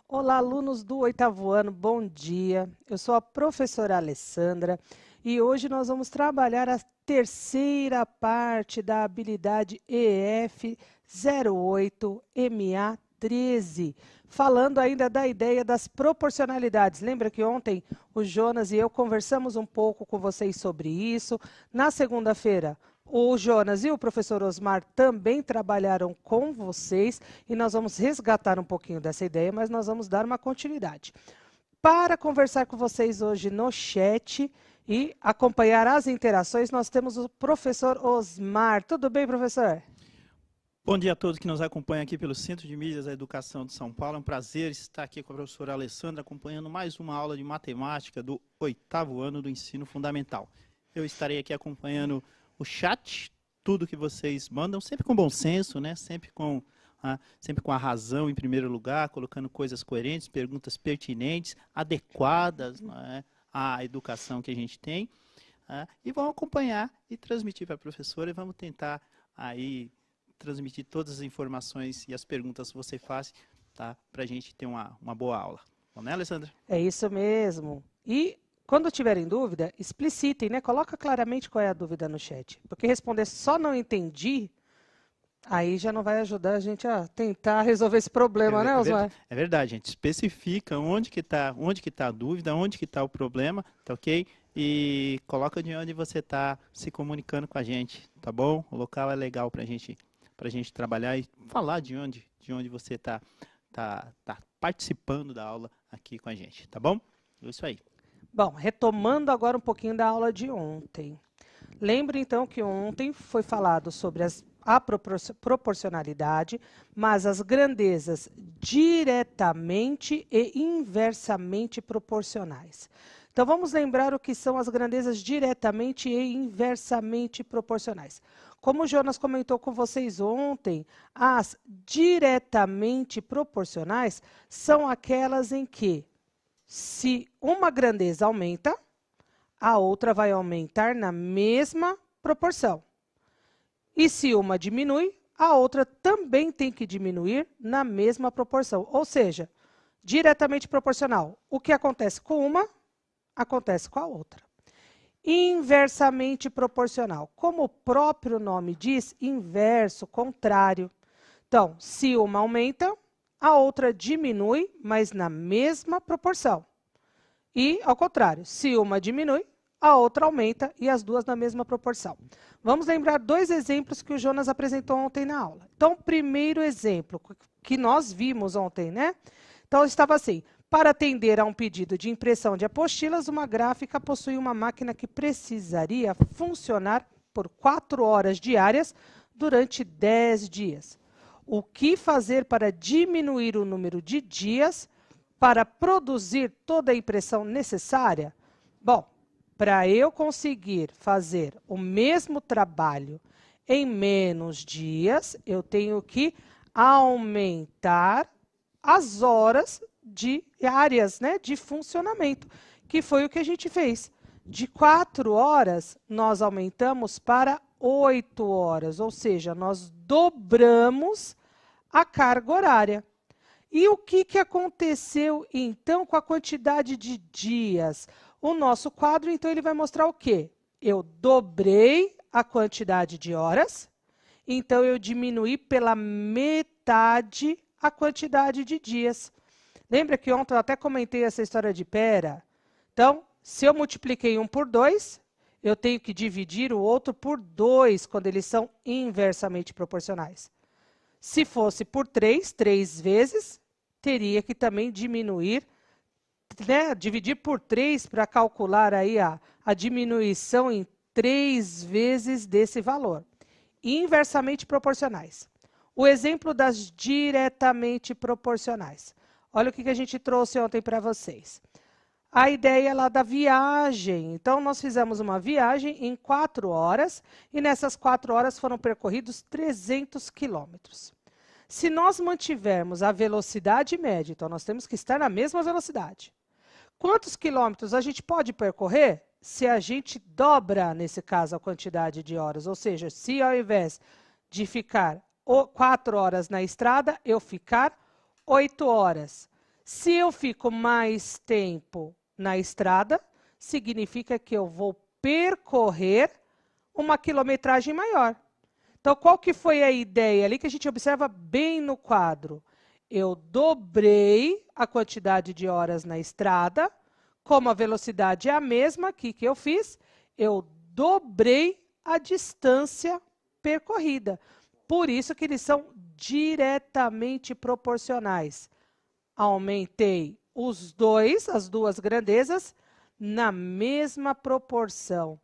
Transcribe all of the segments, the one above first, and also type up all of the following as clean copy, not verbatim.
Olá, alunos do oitavo ano, bom dia. Eu sou a professora Alessandra e hoje nós vamos trabalhar a terceira parte da habilidade EF 08MA13, falando ainda da ideia das proporcionalidades. Lembra que ontem o Jonas e eu conversamos um pouco com vocês sobre isso? Na segunda-feira, o Jonas e o professor Osmar também trabalharam com vocês e nós vamos resgatar um pouquinho dessa ideia, mas nós vamos dar uma continuidade. Para conversar com vocês hoje no chat e acompanhar as interações, nós temos o professor Osmar. Tudo bem, professor? Bom dia a todos que nos acompanham aqui pelo Centro de Mídias da Educação de São Paulo. É um prazer estar aqui com a professora Alessandra, acompanhando mais uma aula de matemática do oitavo ano do ensino fundamental. Eu estarei aqui acompanhando o chat, tudo que vocês mandam, sempre com bom senso, né? Sempre com a razão em primeiro lugar, colocando coisas coerentes, perguntas pertinentes, adequadas, né, à educação que a gente tem. E vamos acompanhar e transmitir para a professora e vamos tentar aí transmitir todas as informações e as perguntas que você faz, tá? Para a gente ter uma boa aula. Bom, né, Alessandra? É isso mesmo. E quando tiverem dúvida, explicitem, né? Coloca claramente qual é a dúvida no chat. Porque responder só não entendi, aí já não vai ajudar a gente a tentar resolver esse problema, né, Osmar? É verdade, gente. Especifica onde que tá a dúvida, onde que está o problema, tá ok? E coloca de onde você está se comunicando com a gente, tá bom? O local é legal para a gente trabalhar e falar de onde você tá participando da aula aqui com a gente, tá bom? É isso aí. Bom, retomando agora um pouquinho da aula de ontem. Lembre então que ontem foi falado sobre a proporcionalidade, mas as grandezas diretamente e inversamente proporcionais. Então vamos lembrar o que são as grandezas diretamente e inversamente proporcionais. Como o Jonas comentou com vocês ontem, as diretamente proporcionais são aquelas em que, se uma grandeza aumenta, a outra vai aumentar na mesma proporção. E se uma diminui, a outra também tem que diminuir na mesma proporção. Ou seja, diretamente proporcional. O que acontece com uma, acontece com a outra. Inversamente proporcional. Como o próprio nome diz, inverso, contrário. Então, se uma aumenta, a outra diminui, mas na mesma proporção. E, ao contrário, se uma diminui, a outra aumenta e as duas na mesma proporção. Vamos lembrar dois exemplos que o Jonas apresentou ontem na aula. Então, primeiro exemplo que nós vimos ontem, né? Então, estava assim: para atender a um pedido de impressão de apostilas, uma gráfica possui uma máquina que precisaria funcionar por 4 horas diárias durante 10 dias. O que fazer para diminuir o número de dias para produzir toda a impressão necessária? Bom, para eu conseguir fazer o mesmo trabalho em menos dias, eu tenho que aumentar as horas diárias, né, de funcionamento, que foi o que a gente fez. De 4 horas, nós aumentamos para 8 horas, ou seja, nós dobramos a carga horária. E o que aconteceu, então, com a quantidade de dias? O nosso quadro, então, ele vai mostrar o quê? Eu dobrei a quantidade de horas, então eu diminuí pela metade a quantidade de dias. Lembra que ontem eu até comentei essa história de pera? Então, se eu multipliquei um por 2, eu tenho que dividir o outro por 2, quando eles são inversamente proporcionais. Se fosse por 3 vezes, teria que também diminuir, né, dividir por 3 para calcular aí a diminuição em 3 vezes desse valor. Inversamente proporcionais. O exemplo das diretamente proporcionais. Olha o que a gente trouxe ontem para vocês. A ideia lá da viagem. Então, nós fizemos uma viagem em 4 horas e nessas 4 horas foram percorridos 300 quilômetros. Se nós mantivermos a velocidade média, então nós temos que estar na mesma velocidade. Quantos quilômetros a gente pode percorrer se a gente dobra, nesse caso, a quantidade de horas? Ou seja, se ao invés de ficar 4 horas na estrada, eu ficar 8 horas. Se eu fico mais tempo na estrada, significa que eu vou percorrer uma quilometragem maior. Então, qual que foi a ideia ali que a gente observa bem no quadro? Eu dobrei a quantidade de horas na estrada, como a velocidade é a mesma aqui que eu fiz, eu dobrei a distância percorrida. Por isso que eles são diretamente proporcionais. Aumentei as duas grandezas, na mesma proporção.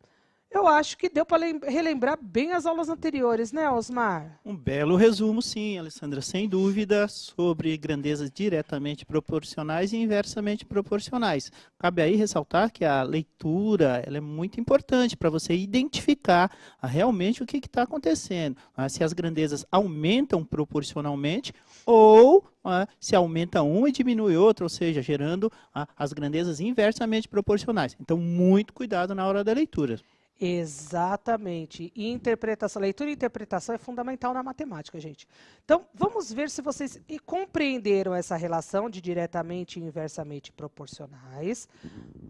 Eu acho que deu para relembrar bem as aulas anteriores, né, Osmar? Um belo resumo, sim, Alessandra, sem dúvida, sobre grandezas diretamente proporcionais e inversamente proporcionais. Cabe aí ressaltar que a leitura ela é muito importante para você identificar realmente o que está acontecendo. Se as grandezas aumentam proporcionalmente ou se aumenta uma e diminui outra, ou seja, gerando as grandezas inversamente proporcionais. Então, muito cuidado na hora da leitura. Exatamente. E interpretação, leitura e interpretação é fundamental na matemática, gente. Então, vamos ver se vocês compreenderam essa relação de diretamente e inversamente proporcionais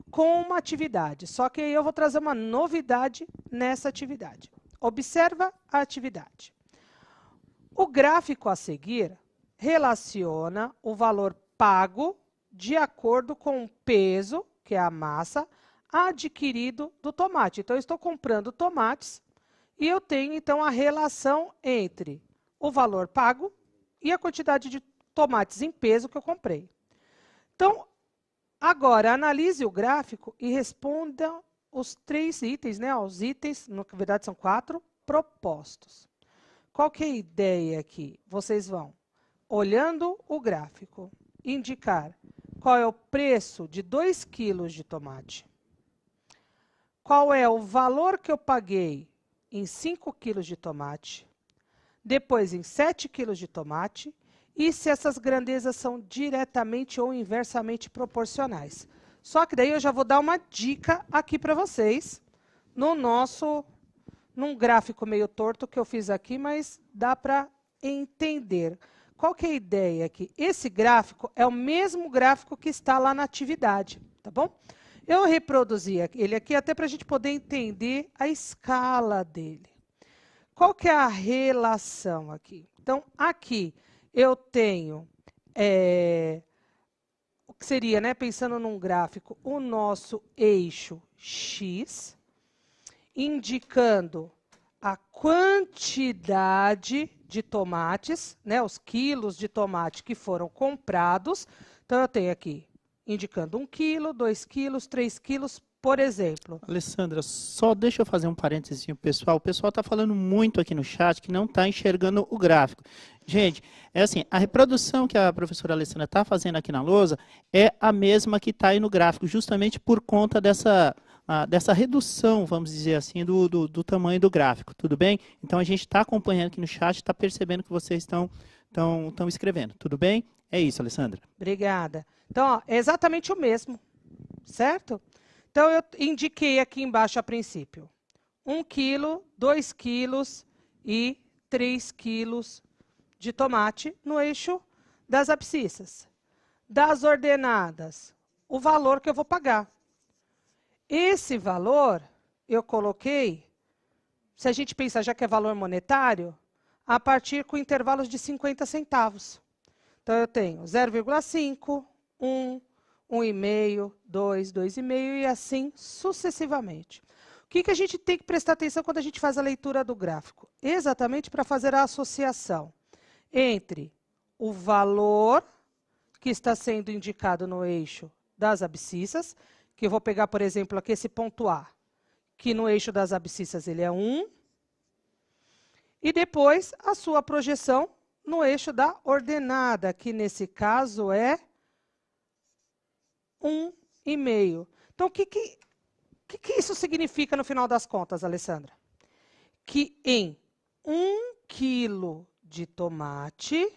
com uma atividade. Só que aí eu vou trazer uma novidade nessa atividade. Observa a atividade. O gráfico a seguir relaciona o valor pago de acordo com o peso, que é a massa, adquirido do tomate. Então, eu estou comprando tomates e eu tenho, então, a relação entre o valor pago e a quantidade de tomates em peso que eu comprei. Então, agora, analise o gráfico e responda os 3 itens, né? Os itens, na verdade, são 4, propostos. Qual que é a ideia aqui? Vocês vão, olhando o gráfico, indicar qual é o preço de 2 quilos de tomate. Qual é o valor que eu paguei em 5 quilos de tomate, depois em 7 quilos de tomate, e se essas grandezas são diretamente ou inversamente proporcionais. Só que daí eu já vou dar uma dica aqui para vocês, num gráfico meio torto que eu fiz aqui, mas dá para entender. Qual que é a ideia aqui? Esse gráfico é o mesmo gráfico que está lá na atividade, tá bom? Eu reproduzi ele aqui até para a gente poder entender a escala dele. Qual que é a relação aqui? Então, aqui eu tenho, o que seria, né, pensando num gráfico, o nosso eixo X, indicando a quantidade de tomates, né, os quilos de tomate que foram comprados. Então, eu tenho aqui indicando 1 quilo, 2 quilos, 3 quilos, por exemplo. Alessandra, só deixa eu fazer um parênteses, pessoal. O pessoal está falando muito aqui no chat que não está enxergando o gráfico. Gente, é assim, a reprodução que a professora Alessandra está fazendo aqui na lousa é a mesma que está aí no gráfico, justamente por conta dessa redução, vamos dizer assim, do tamanho do gráfico, tudo bem? Então, a gente está acompanhando aqui no chat, está percebendo que vocês estão escrevendo, tudo bem? É isso, Alessandra. Obrigada. Então, ó, é exatamente o mesmo, certo? Então, eu indiquei aqui embaixo a princípio 1 quilo, 2 quilos e 3 quilos de tomate no eixo das abscissas. Das ordenadas, o valor que eu vou pagar. Esse valor eu coloquei, se a gente pensar já que é valor monetário, a partir com intervalos de 50 centavos. Então, eu tenho 0,5, 1, 1,5, 2, 2,5 e assim sucessivamente. O que a gente tem que prestar atenção quando a gente faz a leitura do gráfico? Exatamente para fazer a associação entre o valor que está sendo indicado no eixo das abscissas, que eu vou pegar, por exemplo, aqui esse ponto A, que no eixo das abscissas ele é 1, e depois a sua projeção no eixo da ordenada, que nesse caso é 1,5. Então, o que isso significa no final das contas, Alessandra? Que em 1 quilo de tomate,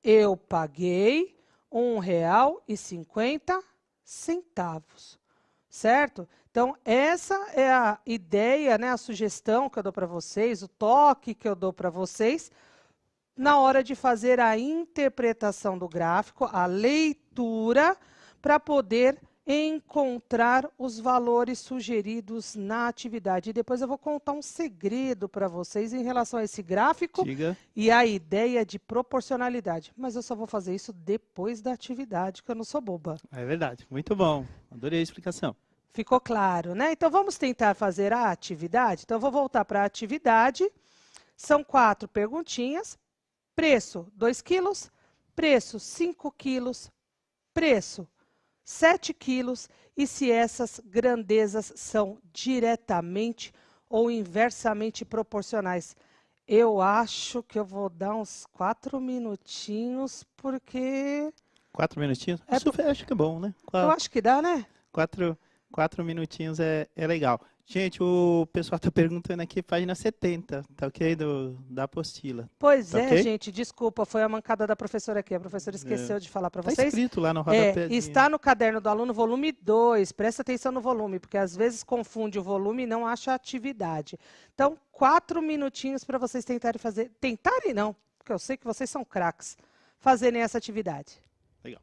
eu paguei R$ 1,50, certo? Então, essa é a ideia, né, a sugestão que eu dou para vocês, o toque que eu dou para vocês, na hora de fazer a interpretação do gráfico, a leitura, para poder encontrar os valores sugeridos na atividade. E depois eu vou contar um segredo para vocês em relação a esse gráfico Diga. e a ideia de proporcionalidade. Mas eu só vou fazer isso depois da atividade, que eu não sou boba. É verdade. Muito bom. Adorei a explicação. Ficou claro, né? Então vamos tentar fazer a atividade. Então eu vou voltar para a atividade. São 4 perguntinhas. Preço 2 quilos, preço 5 quilos, preço 7 quilos e se essas grandezas são diretamente ou inversamente proporcionais. Eu acho que eu vou dar uns 4 minutinhos, porque 4 minutinhos? É Isso eu acho que é bom, né? eu acho que dá, né? 4 minutinhos é legal. Gente, o pessoal está perguntando aqui, página 70, tá ok? Da apostila. Pois Tá é, ok? gente, desculpa, foi a mancada da professora aqui. A professora esqueceu de falar para Tá vocês. escrito lá no rodapé. Está no caderno do aluno, volume 2. Presta atenção no volume, porque às vezes confunde o volume e não acha a atividade. Então, 4 minutinhos para vocês tentarem fazer. Tentarem não, porque eu sei que vocês são craques. Fazerem essa atividade. Legal.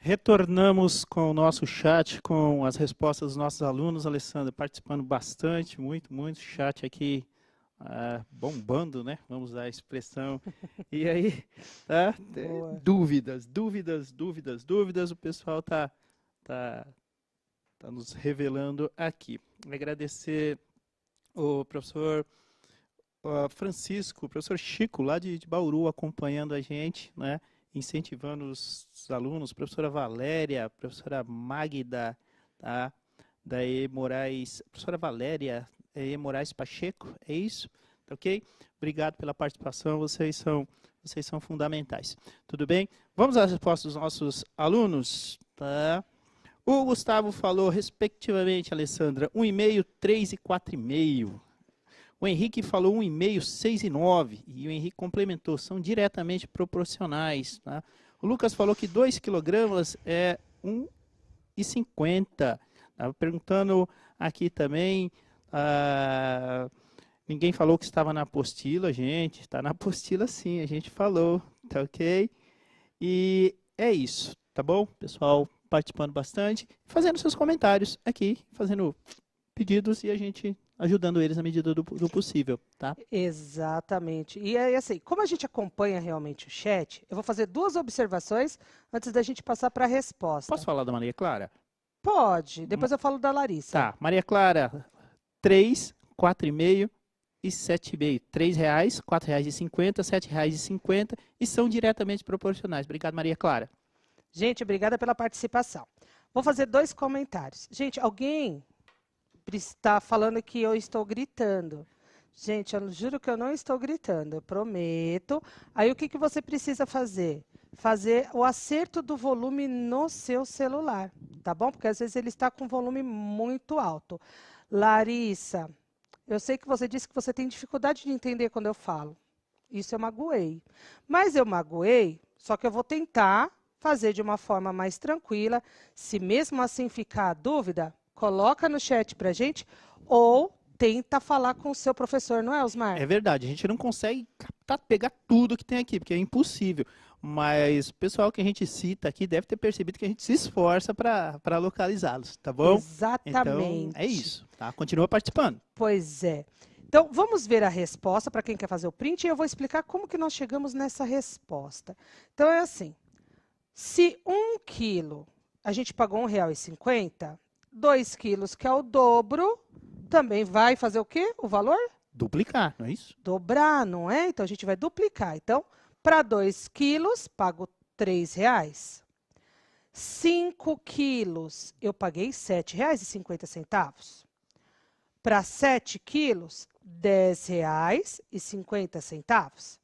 Retornamos com o nosso chat, com as respostas dos nossos alunos. Alessandra participando bastante, muito chat aqui bombando, né? Vamos usar a expressão. E aí, tá? Dúvidas. O pessoal tá nos revelando aqui. Agradecer o professor Francisco, o professor Chico, lá de Bauru, acompanhando a gente, né? Incentivando os alunos, professora Valéria, professora Magda, tá? Daí Moraes, professora Valéria, Moraes Pacheco, é isso? Tá ok? Obrigado pela participação, vocês são fundamentais. Tudo bem? Vamos às respostas dos nossos alunos, tá? O Gustavo falou, respectivamente, Alessandra, 1,5, 3 e 4,5. O Henrique falou 1,5, 6 e 9. E o Henrique complementou, são diretamente proporcionais. Tá? O Lucas falou que 2 quilogramas é 1,50. Estava perguntando aqui também, ninguém falou que estava na apostila, gente. Está na apostila sim, a gente falou, tá ok? E é isso, tá bom? Pessoal participando bastante, fazendo seus comentários aqui, fazendo pedidos e a gente ajudando eles na medida do possível, tá? Exatamente. E aí, assim, como a gente acompanha realmente o chat, eu vou fazer 2 observações antes da gente passar para a resposta. Posso falar da Maria Clara? Pode. Depois eu falo da Larissa. Tá. Maria Clara, 3, 4,5 e 7,5. R$3, R$4,50, R$7,50 e são diretamente proporcionais. Obrigado, Maria Clara. Gente, obrigada pela participação. Vou fazer 2 comentários. Gente, alguém está falando que eu estou gritando. Gente, eu juro que eu não estou gritando, eu prometo. Aí o que você precisa fazer? Fazer o acerto do volume no seu celular, tá bom? Porque às vezes ele está com volume muito alto. Larissa, eu sei que você disse que você tem dificuldade de entender quando eu falo. Isso eu magoei. Mas eu magoei, só que eu vou tentar fazer de uma forma mais tranquila. Se mesmo assim ficar a dúvida, coloca no chat pra gente ou tenta falar com o seu professor, não é, Osmar? É verdade, a gente não consegue pegar tudo que tem aqui, porque é impossível. Mas o pessoal que a gente cita aqui deve ter percebido que a gente se esforça para localizá-los, tá bom? Exatamente. Então, é isso, tá? Continua participando. Pois é. Então, vamos ver a resposta para quem quer fazer o print e eu vou explicar como que nós chegamos nessa resposta. Então, é assim, se 1 quilo a gente pagou R$1,50, 2 quilos, que é o dobro, também vai fazer o quê? O valor? Duplicar, não é isso? Dobrar, não é? Então, a gente vai duplicar. Então, para 2 quilos, pago R$3. 5 quilos, eu paguei R$7,50. Para 7 quilos, R$10,50.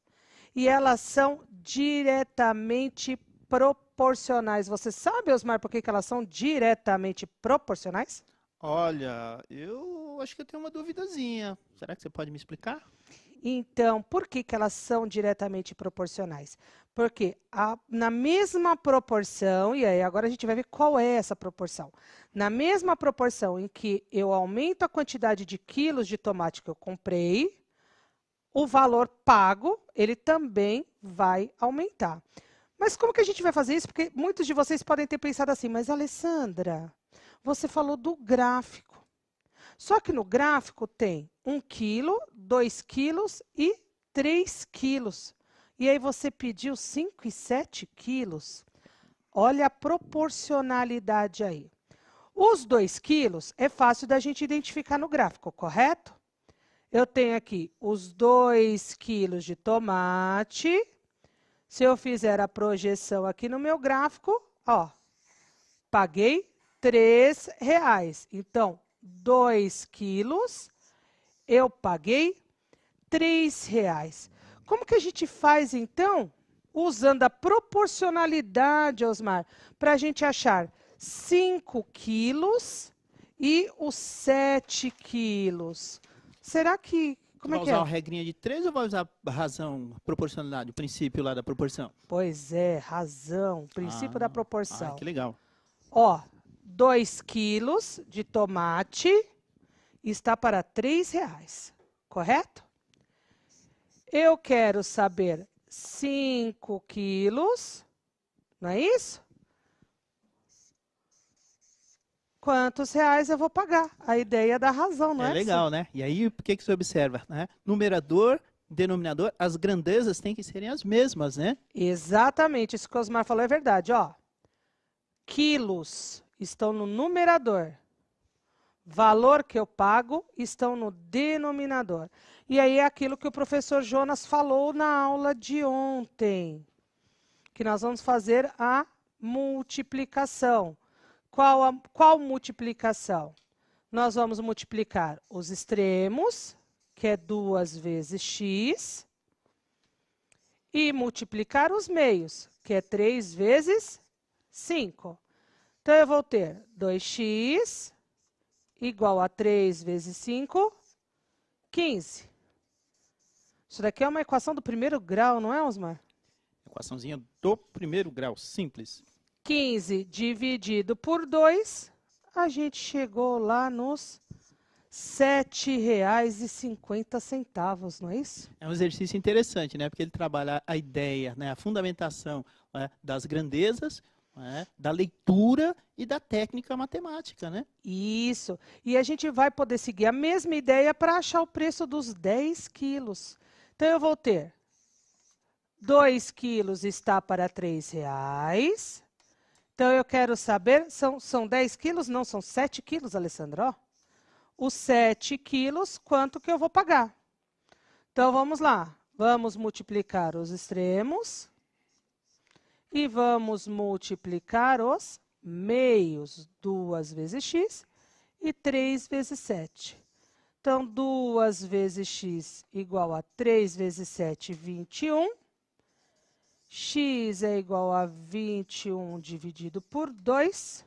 E elas são diretamente proporcionais. Você sabe, Osmar, por que elas são diretamente proporcionais? Olha, eu acho que eu tenho uma duvidazinha. Será que você pode me explicar? Então, por que elas são diretamente proporcionais? Porque na mesma proporção, e aí agora a gente vai ver qual é essa proporção. Na mesma proporção em que eu aumento a quantidade de quilos de tomate que eu comprei, o valor pago, ele também vai aumentar. Mas como que a gente vai fazer isso? Porque muitos de vocês podem ter pensado assim, mas Alessandra, você falou do gráfico. Só que no gráfico tem 1 quilo, 2 quilos e 3 quilos. E aí você pediu 5 e 7 quilos. Olha a proporcionalidade aí. Os 2 quilos é fácil da gente identificar no gráfico, correto? Eu tenho aqui os 2 quilos de tomate. Se eu fizer a projeção aqui no meu gráfico, ó, paguei R$3. Então, 2 quilos, eu paguei R$3. Como que a gente faz, então, usando a proporcionalidade, Osmar, para a gente achar 5 quilos e os 7 quilos? Será que... Como é que é? Vai usar a regrinha de 3 ou vai usar a razão, proporcionalidade, o princípio lá da proporção? Pois é, razão, princípio da proporção. Que legal. Ó, 2 quilos de tomate está para R$3, correto? Eu quero saber 5 quilos, não é isso? quantos reais eu vou pagar. A ideia da razão, não é? É legal, né? E aí, por que que você observa, né? Numerador, denominador, as grandezas têm que serem as mesmas, né? Exatamente, isso que o Osmar falou é verdade, ó. Quilos estão no numerador. Valor que eu pago estão no denominador. E aí é aquilo que o professor Jonas falou na aula de ontem, que nós vamos fazer a multiplicação. Qual multiplicação? Nós vamos multiplicar os extremos, que é 2 vezes x, e multiplicar os meios, que é 3 vezes 5. Então, eu vou ter 2x igual a 3 vezes 5, 15. Isso daqui é uma equação do primeiro grau, não é, Osmar? Equaçãozinha do primeiro grau, simples. 15 dividido por 2, a gente chegou lá nos R$ 7,50, não é isso? É um exercício interessante, né? Porque ele trabalha a ideia, né? A fundamentação, né? Das grandezas, né? Da leitura e da técnica matemática, né? Isso. E a gente vai poder seguir a mesma ideia para achar o preço dos 10 quilos. Então, eu vou ter 2 quilos está para R$ 3,00. Então, eu quero saber, são 10 quilos? Não, são 7 quilos, Alessandra. Ó. Os 7 quilos, quanto que eu vou pagar? Então, vamos lá. Vamos multiplicar os extremos e vamos multiplicar os meios. 2 vezes x e 3 vezes 7. Então, 2 vezes x igual a 3 vezes 7, 21. X é igual a 21 dividido por 2.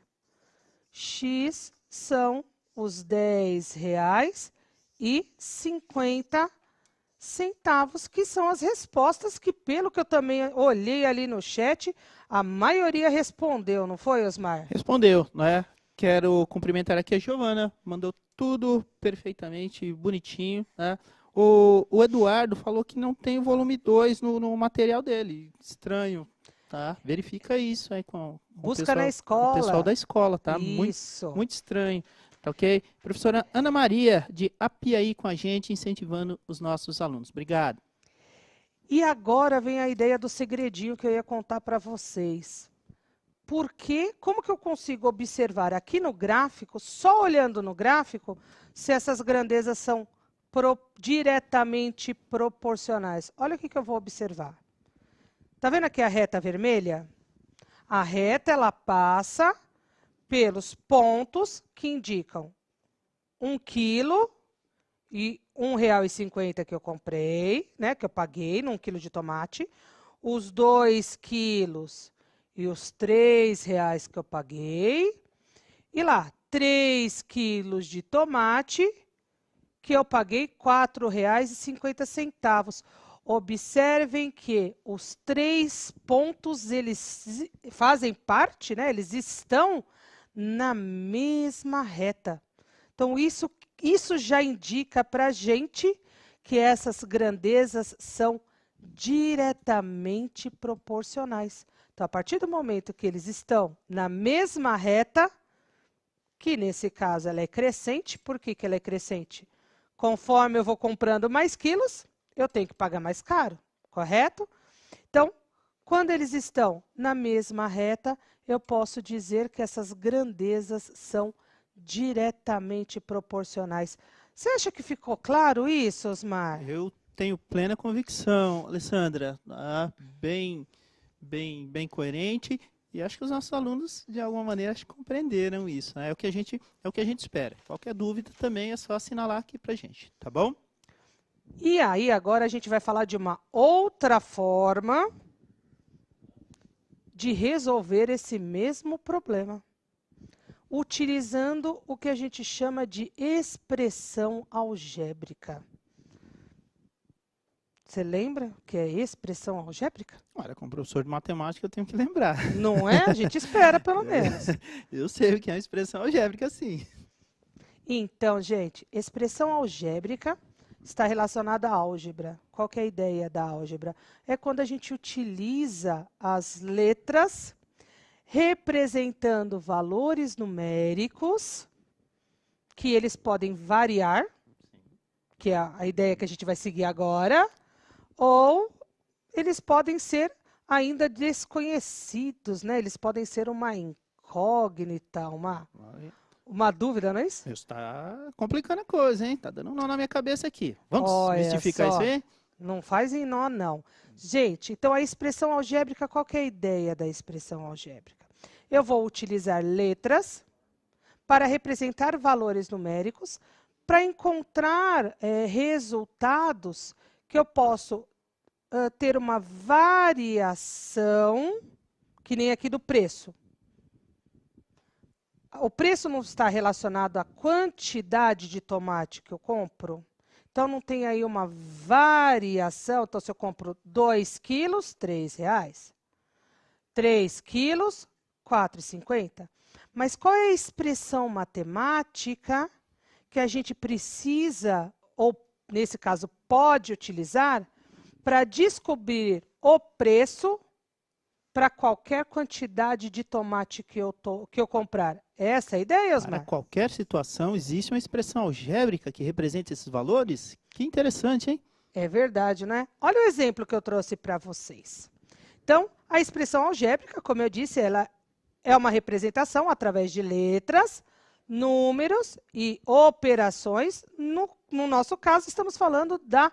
X são os R$10,50, que são as respostas que, pelo que eu também olhei ali no chat, a maioria respondeu, não foi, Osmar? Respondeu, né? Quero cumprimentar aqui a Giovana, mandou tudo perfeitamente bonitinho, né? O Eduardo falou que não tem o volume 2 no material dele. Estranho, tá? Verifica isso aí com Busca pessoal, na escola. com o pessoal da escola, tá? Isso. Muito estranho, tá ok? Professora Ana Maria, de Apiaí, com a gente, incentivando os nossos alunos. Obrigado. E agora vem a ideia do segredinho que eu ia contar para vocês. Como que eu consigo observar aqui no gráfico, só olhando no gráfico, se essas grandezas são diretamente proporcionais? Olha o que eu vou observar. Tá vendo aqui a reta vermelha? A reta, ela passa pelos pontos que indicam 1 quilo e R$1,50 que eu comprei, né, que eu paguei num quilo de tomate, os 2 quilos e os R$3,00 que eu paguei, e lá, 3 quilos de tomate, que eu paguei R$4,50. Observem que os 3 pontos, eles fazem parte, né, eles estão na mesma reta. Então, isso já indica para a gente que essas grandezas são diretamente proporcionais. Então, a partir do momento que eles estão na mesma reta, que nesse caso ela é crescente, por que ela é crescente? Conforme eu vou comprando mais quilos, eu tenho que pagar mais caro, correto? Então, quando eles estão na mesma reta, eu posso dizer que essas grandezas são diretamente proporcionais. Você acha que ficou claro isso, Osmar? Eu tenho plena convicção, Alessandra, tá? Bem coerente, e acho que os nossos alunos, de alguma maneira, acho que compreenderam isso, né? É o que a gente espera. Qualquer dúvida também é só assinalar aqui pra gente, tá bom? E aí, agora a gente vai falar de uma outra forma de resolver esse mesmo problema, utilizando o que a gente chama de expressão algébrica. Você lembra o que é expressão algébrica? Olha, como professor de matemática, eu tenho que lembrar. Não é? A gente espera, pelo menos. Eu sei o que é uma expressão algébrica, sim. Então, gente, expressão algébrica está relacionada à álgebra. Qual que é a ideia da álgebra? É quando a gente utiliza as letras representando valores numéricos, que eles podem variar, que é a ideia que a gente vai seguir agora, ou eles podem ser ainda desconhecidos, né? Eles podem ser uma incógnita, uma dúvida, não é isso? Isso está complicando a coisa, hein? Tá dando um nó na minha cabeça aqui. Vamos Olha mistificar só. isso aí? Não faz em nó, não. Gente, então a expressão algébrica, qual que é a ideia da expressão algébrica? Eu vou utilizar letras para representar valores numéricos, para encontrar resultados que eu posso ter uma variação, que nem aqui do preço. O preço não está relacionado à quantidade de tomate que eu compro? Então, não tem aí uma variação. Então, se eu compro 2 quilos, R$3. 3 quilos, R$4,50. Mas qual é a expressão matemática que a gente precisa, ou nesse caso pode utilizar, para descobrir o preço para qualquer quantidade de tomate que eu comprar? Essa é a ideia, Osmar? Para qualquer situação, existe uma expressão algébrica que representa esses valores? Que interessante, hein? É verdade, né? Olha o exemplo que eu trouxe para vocês. Então, a expressão algébrica, como eu disse, ela é uma representação através de letras, números e operações. No nosso caso, estamos falando da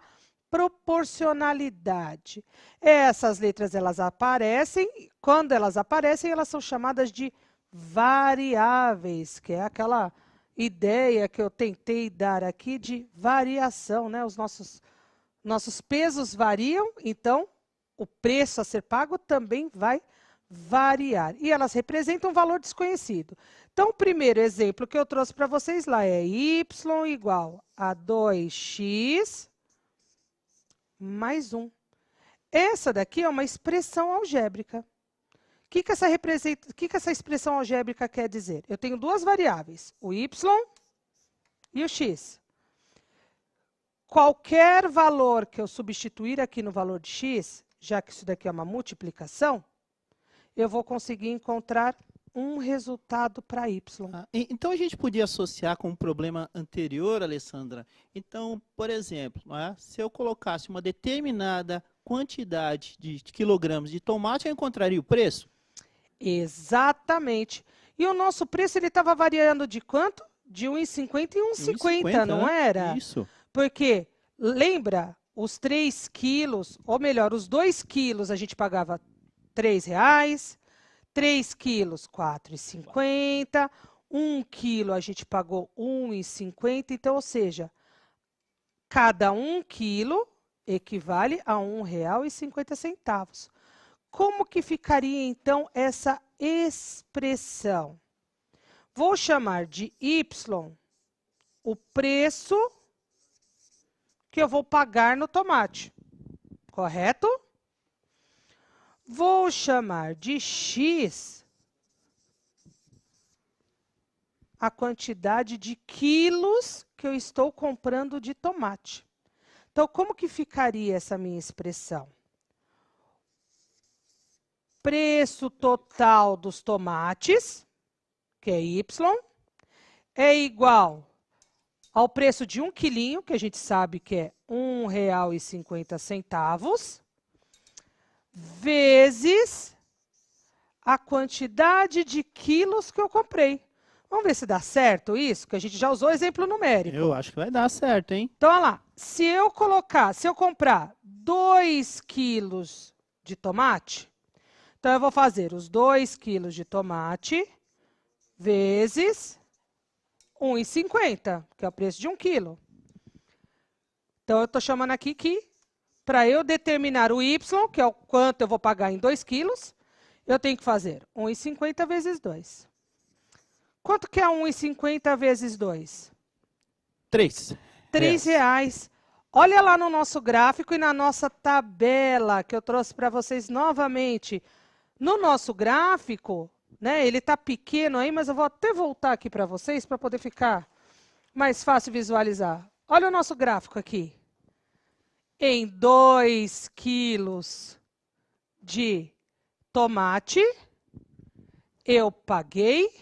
proporcionalidade. Essas letras, elas aparecem, quando elas aparecem, elas são chamadas de variáveis, que é aquela ideia que eu tentei dar aqui de variação, né? Os nossos pesos variam, então o preço a ser pago também vai variar. E elas representam um valor desconhecido. Então, o primeiro exemplo que eu trouxe para vocês lá é y igual a 2x mais 1. Essa daqui é uma expressão algébrica. O que essa expressão algébrica quer dizer? Eu tenho duas variáveis, o y e o x. Qualquer valor que eu substituir aqui no valor de x, já que isso daqui é uma multiplicação, eu vou conseguir encontrar um resultado para y. Então, a gente podia associar com um problema anterior, Alessandra. Então, por exemplo, se eu colocasse uma determinada quantidade de quilogramas de tomate, eu encontraria o preço? Exatamente. E o nosso preço ele estava variando de quanto? De R$1,50 e R$1,50, não era? Isso. Porque, lembra, os 3 quilos, ou melhor, os 2 quilos a gente pagava R$3, 3 quilos, R$4,50, 1 quilo a gente pagou R$1,50, então, ou seja, cada 1 quilo equivale a R$1,50. Como que ficaria, então, essa expressão? Vou chamar de y o preço que eu vou pagar no tomate, correto? Vou chamar de x a quantidade de quilos que eu estou comprando de tomate. Então, como que ficaria essa minha expressão? Preço total dos tomates, que é y, é igual ao preço de 1 quilinho, que a gente sabe que é R$1,50, vezes a quantidade de quilos que eu comprei. Vamos ver se dá certo isso, que a gente já usou exemplo numérico. Eu acho que vai dar certo, hein? Então, olha lá, se eu comprar 2 quilos de tomate, então eu vou fazer os 2 quilos de tomate vezes R$1,50, que é o preço de 1 quilo. Então, eu estou chamando aqui que, para eu determinar o y, que é o quanto eu vou pagar em 2 quilos, eu tenho que fazer R$1,50 vezes 2. Quanto que é R$1,50 vezes 2? 3. R$3. Olha lá no nosso gráfico e na nossa tabela, que eu trouxe para vocês novamente. No nosso gráfico, né, ele está pequeno aí, mas eu vou até voltar aqui para vocês, para poder ficar mais fácil visualizar. Olha o nosso gráfico aqui. Em 2 quilos de tomate, eu paguei R$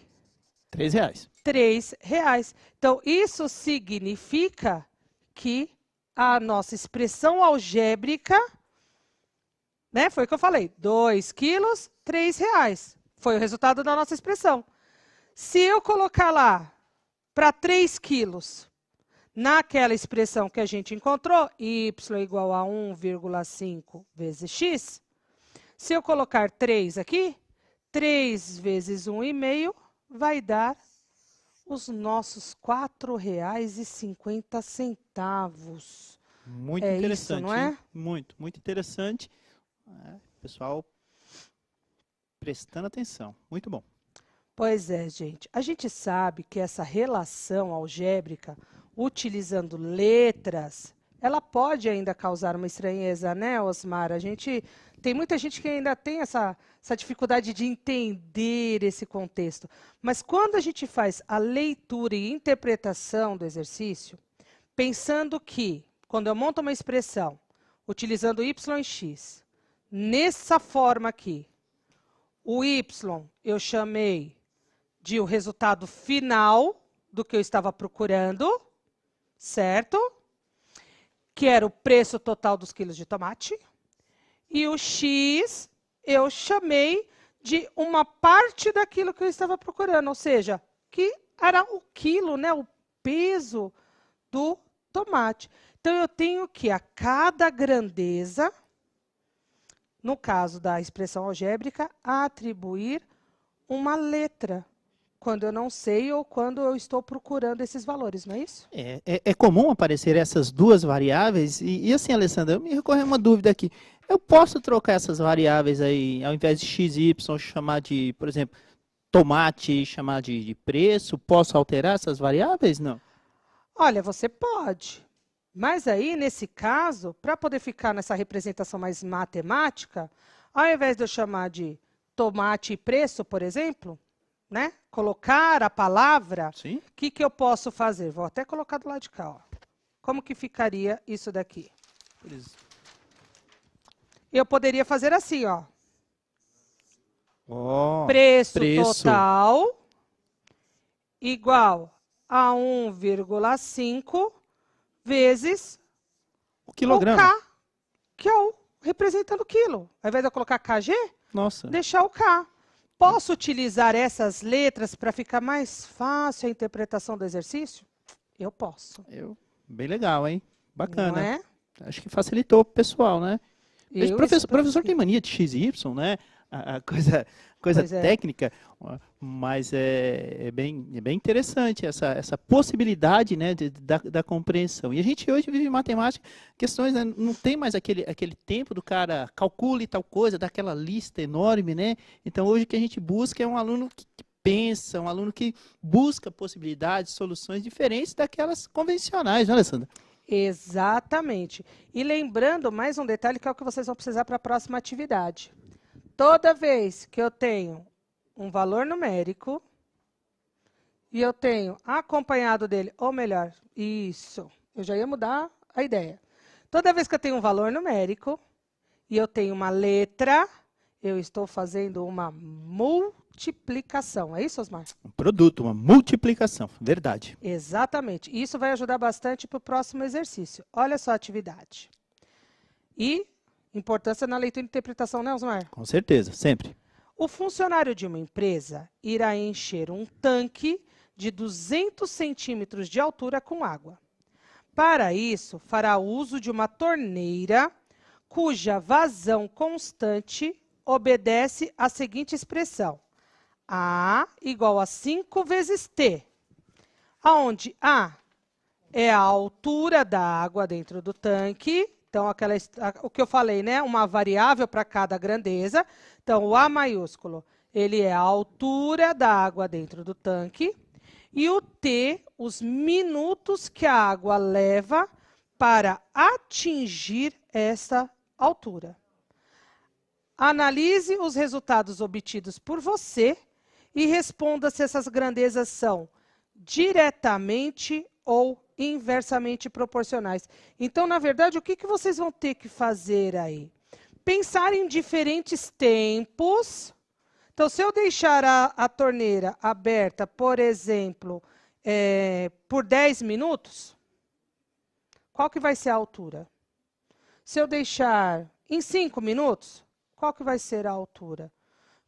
3. R$3. Então, isso significa que a nossa expressão algébrica, né, foi o que eu falei, 2 quilos, R$3. Foi o resultado da nossa expressão. Se eu colocar lá para 3 quilos, naquela expressão que a gente encontrou, y igual a 1,5 vezes x, se eu colocar 3 aqui, 3 vezes 1,5 vai dar os nossos R$4,50. Muito É interessante, isso, não é? hein? Muito, muito interessante. Pessoal prestando atenção. Muito bom. Pois é, gente. A gente sabe que essa relação algébrica, utilizando letras, ela pode ainda causar uma estranheza, né, Osmar? Tem muita gente que ainda tem essa dificuldade de entender esse contexto. Mas quando a gente faz a leitura e interpretação do exercício, pensando que, quando eu monto uma expressão, utilizando y e x, nessa forma aqui, o y eu chamei de o resultado final do que eu estava procurando, certo? Que era o preço total dos quilos de tomate. E o x eu chamei de uma parte daquilo que eu estava procurando, ou seja, que era o quilo, né, o peso do tomate. Então, eu tenho que, a cada grandeza, no caso da expressão algébrica, atribuir uma letra, quando eu não sei ou quando eu estou procurando esses valores, não é isso? É comum aparecer essas duas variáveis e assim, Alessandra, me ocorre uma dúvida aqui. Eu posso trocar essas variáveis aí, ao invés de x e y, chamar de, por exemplo, tomate, chamar de preço? Posso alterar essas variáveis? Não. Olha, você pode. Mas aí, nesse caso, para poder ficar nessa representação mais matemática, ao invés de eu chamar de tomate e preço, por exemplo, né? Colocar a palavra, o que eu posso fazer? Vou até colocar do lado de cá. Ó. Como que ficaria isso daqui? Eu poderia fazer assim, ó. Preço total igual a 1,5 vezes o quilograma. O K, que é o representando o quilo. Ao invés de eu colocar KG, deixar o K. Posso utilizar essas letras para ficar mais fácil a interpretação do exercício? Eu posso. Bem legal, hein? Bacana. Não é? Acho que facilitou o pessoal, né? O professor tem mania de x e y, né? A coisa técnica, mas é bem interessante essa possibilidade, né, da compreensão. E a gente hoje vive em matemática, questões, né, não tem mais aquele tempo do cara calcule tal coisa, daquela lista enorme, né? Então hoje o que a gente busca é um aluno que pensa, um aluno que busca possibilidades, soluções diferentes daquelas convencionais, não é, Alessandra? Exatamente. E lembrando mais um detalhe que é o que vocês vão precisar para a próxima atividade. Toda vez que eu tenho um valor numérico e eu tenho acompanhado dele, ou melhor, isso, eu já ia mudar a ideia. Toda vez que eu tenho um valor numérico e eu tenho uma letra, eu estou fazendo uma multiplicação. É isso, Osmar? Um produto, uma multiplicação, verdade. Exatamente. Isso vai ajudar bastante para o próximo exercício. Olha só a atividade. E importância na leitura e interpretação, né, Osmar? Com certeza, sempre. O funcionário de uma empresa irá encher um tanque de 200 centímetros de altura com água. Para isso, fará uso de uma torneira cuja vazão constante obedece à seguinte expressão. A igual a 5 vezes T, onde A é a altura da água dentro do tanque. Então, o que eu falei, né? Uma variável para cada grandeza. Então, o A maiúsculo, ele é a altura da água dentro do tanque. E o T, os minutos que a água leva para atingir essa altura. Analise os resultados obtidos por você e responda se essas grandezas são diretamente ou inversamente proporcionais. Então, na verdade, o que vocês vão ter que fazer aí? Pensar em diferentes tempos Então, se eu deixar a torneira aberta, por exemplo, por 10 minutos, qual que vai ser a altura? Se eu deixar em 5 minutos, qual que vai ser a altura?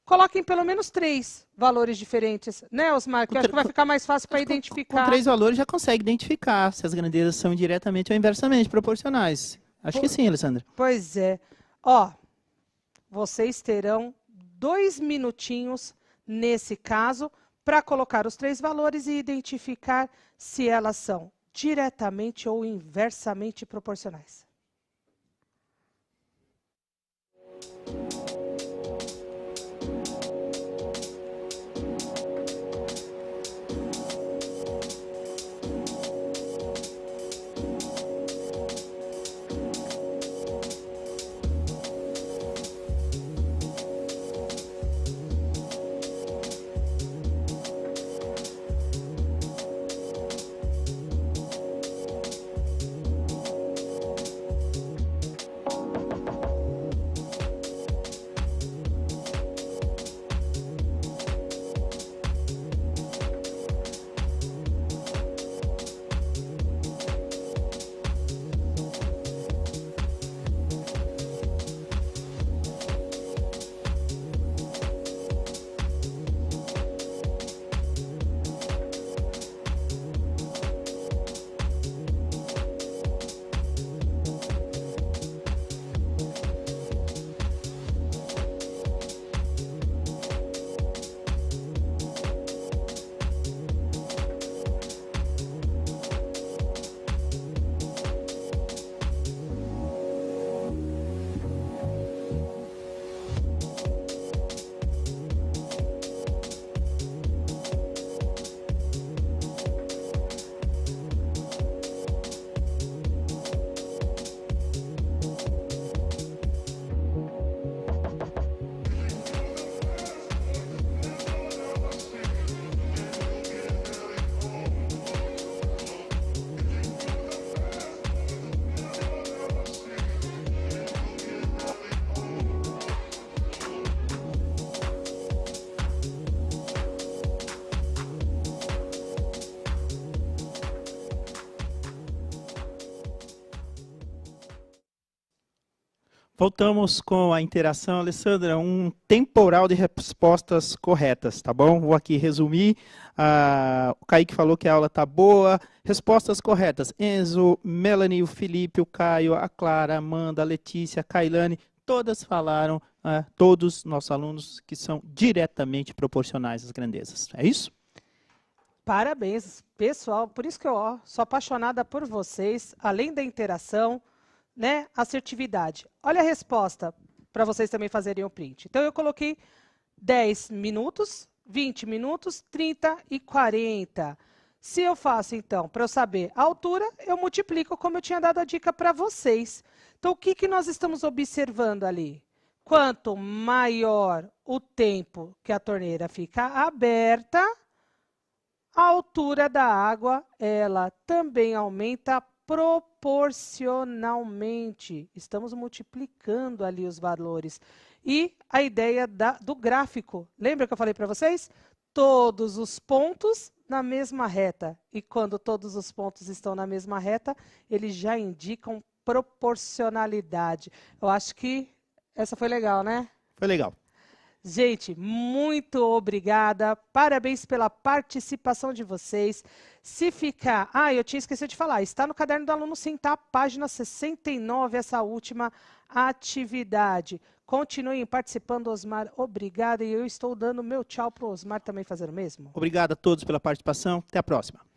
Coloquem pelo menos 3 valores diferentes, né, Osmar? Que eu acho que vai ficar mais fácil para identificar. Com 3 valores já consegue identificar se as grandezas são diretamente ou inversamente proporcionais. Acho que sim, Alessandra. Pois é. Ó, vocês terão 2 minutinhos, nesse caso, para colocar os 3 valores e identificar se elas são diretamente ou inversamente proporcionais. Voltamos com a interação, Alessandra, um temporal de respostas corretas, tá bom? Vou aqui resumir. O Kaique falou que a aula tá boa. Respostas corretas. Enzo, Melanie, o Felipe, o Caio, a Clara, a Amanda, a Letícia, a Kailane, todas falaram, todos nossos alunos, que são diretamente proporcionais às grandezas. É isso? Parabéns, pessoal. Por isso que eu sou apaixonada por vocês, além da interação, né, assertividade. Olha a resposta, para vocês também fazerem o print. Então, eu coloquei 10 minutos, 20 minutos, 30 e 40. Se eu faço, então, para eu saber a altura, eu multiplico, como eu tinha dado a dica para vocês. Então, o que, que nós estamos observando ali? Quanto maior o tempo que a torneira fica aberta, a altura da água, ela também aumenta proporcionalmente. Estamos multiplicando ali os valores. E a ideia do gráfico, lembra que eu falei para vocês? Todos os pontos na mesma reta. E quando todos os pontos estão na mesma reta, eles já indicam proporcionalidade. Eu acho que essa foi legal, né? Foi legal. Gente, muito obrigada. Parabéns pela participação de vocês. Se ficar... eu tinha esquecido de falar. Está no caderno do aluno sim, tá? Página 69, essa última atividade. Continuem participando, Osmar. Obrigada. E eu estou dando meu tchau para o Osmar também fazer o mesmo. Obrigado a todos pela participação. Até a próxima.